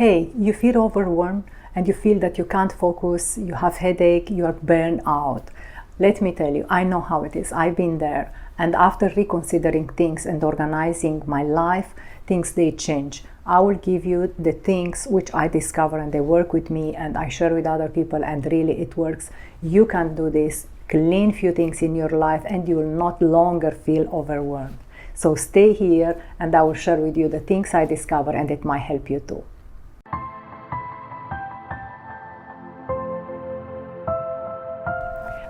hey, you feel overwhelmed and you feel that you can't focus, you have headache, you are burned out. Let me tell you, I know how it is. I've been there. And after reconsidering things and organizing my life, things they change. I will give you the things which I discover and they work with me and I share with other people and really it works. You can do this, clean few things in your life and you will not longer feel overwhelmed. So stay here and I will share with you the things I discover and it might help you too.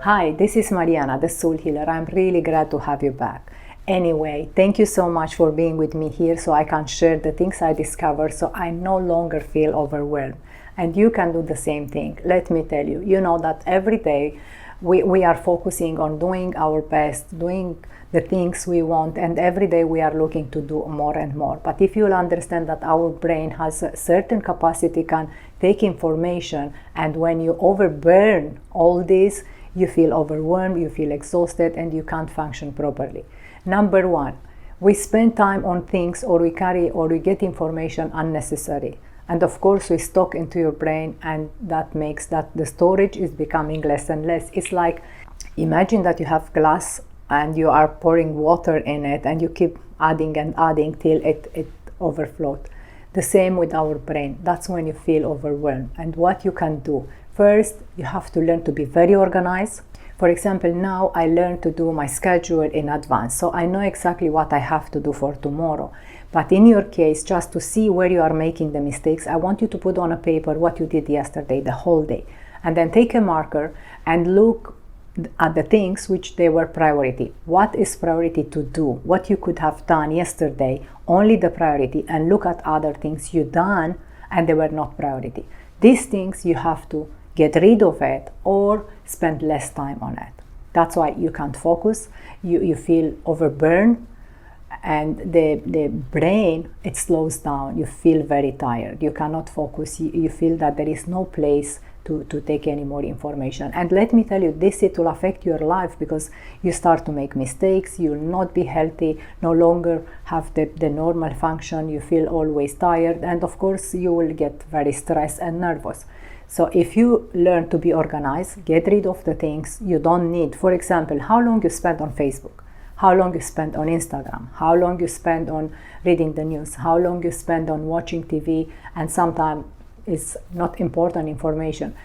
Hi, this is Mariana, the Soul Healer. I'm really glad to have you back. Anyway, thank you so much for being with me here so I can share the things I discover so I no longer feel overwhelmed. And you can do the same thing. Let me tell you, you know that every day we are focusing on doing our best, doing the things we want, and every day we are looking to do more and more. But if you'll understand that our brain has a certain capacity, can take information, and when you overburn all this, you feel overwhelmed, you feel exhausted, and you can't function properly. Number one, we spend time on things or we carry or we get information unnecessary. And of course we stock into your brain and that makes that the storage is becoming less and less. It's like, imagine that you have glass and you are pouring water in it and you keep adding and adding till it overflows. The same with our brain. That's when you feel overwhelmed. And what you can do, first you have to learn to be very organized. For example, now I learned to do my schedule in advance, so I know exactly what I have to do for tomorrow. But in your case, just to see where you are making the mistakes, I want you to put on a paper what you did yesterday, the whole day, and then take a marker and look at the things which they were priority. What is priority to do? What you could have done yesterday, only the priority, and look at other things you done and they were not priority. These things you have to get rid of it or spend less time on it. That's why you can't focus, you feel overburdened, and the brain, it slows down, you feel very tired, you cannot focus, you feel that there is no place to take any more information. And let me tell you, it will affect your life because you start to make mistakes, you will not be healthy, no longer have the normal function, you feel always tired, and of course you will get very stressed and nervous. So if you learn to be organized, get rid of the things you don't need. For example, how long you spend on Facebook, how long you spend on Instagram, how long you spend on reading the news, how long you spend on watching TV, and sometimes it's not important information.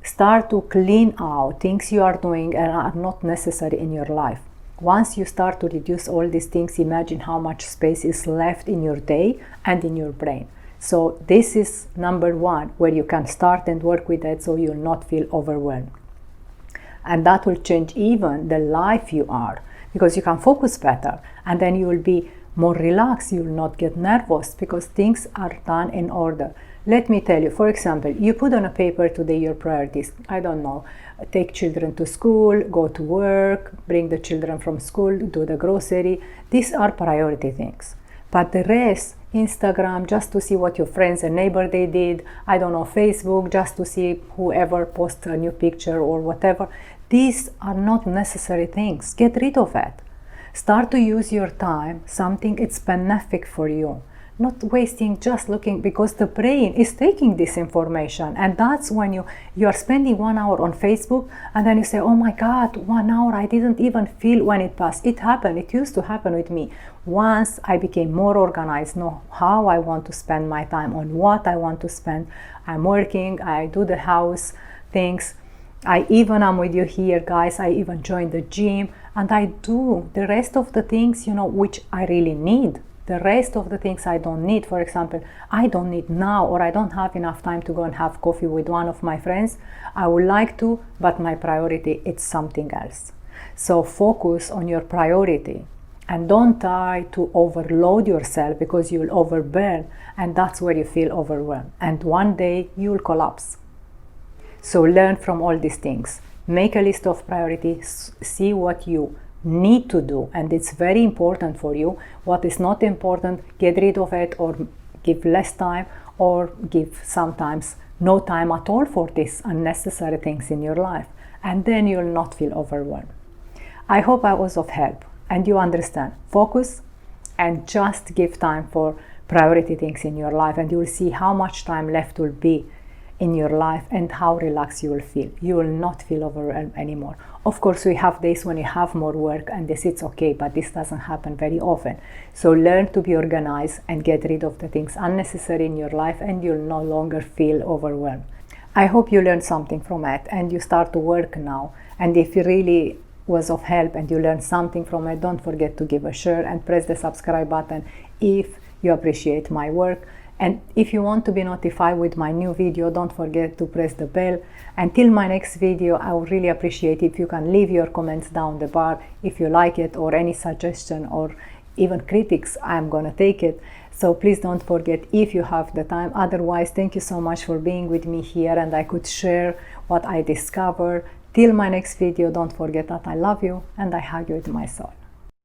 Start to clean out things you are doing and are not necessary in your life. Once you start to reduce all these things, imagine how much space is left in your day and in your brain. So this is number one, where you can start and work with it so you'll not feel overwhelmed. And that will change even the life you are, because you can focus better and then you will be more relaxed, you will not get nervous because things are done in order. Let me tell you, for example, you put on a paper today your priorities. I don't know, take children to school, go to work, bring the children from school, do the grocery. These are priority things. But the rest, Instagram, just to see what your friends and neighbor they did, I don't know, Facebook, just to see whoever posts a new picture or whatever. These are not necessary things. Get rid of it. Start to use your time, something it's benefic for you. Not wasting just looking, because the brain is taking this information, and that's when you are spending 1 hour on Facebook and then you say, oh my God, 1 hour, I didn't even feel when it passed. It happened, it used to happen with me. Once I became more organized, know how I want to spend my time, on what I want to spend. I'm working, I do the house things, I'm with you here guys, I even joined the gym, and I do the rest of the things, which I really need. The rest of the things I don't need. For example, I don't need now, or I don't have enough time to go and have coffee with one of my friends. I would like to, but my priority is something else. So focus on your priority and don't try to overload yourself, because you will overburn, and that's where you feel overwhelmed. And one day you will collapse. So learn from all these things. Make a list of priorities, see what you need to do, and it's very important for you. What is not important, get rid of it, or give less time, or give sometimes no time at all for these unnecessary things in your life, and then you'll not feel overwhelmed. I hope I was of help and you understand. Focus and just give time for priority things in your life, and you'll see how much time left will be in your life and how relaxed you will feel. You will not feel overwhelmed anymore. Of course, we have days when you have more work, and this is okay, but this doesn't happen very often. So learn to be organized and get rid of the things unnecessary in your life, and you'll no longer feel overwhelmed. I hope you learned something from it and you start to work now. And if it really was of help and you learned something from it, don't forget to give a share and press the subscribe button if you appreciate my work. And if you want to be notified with my new video, don't forget to press the bell. Until my next video, I would really appreciate if you can leave your comments down the bar if you like it, or any suggestion or even critics. I'm gonna take it. So please don't forget if you have the time. Otherwise, thank you so much for being with me here, and I could share what I discovered. Till my next video, don't forget that I love you and I hug you with my soul.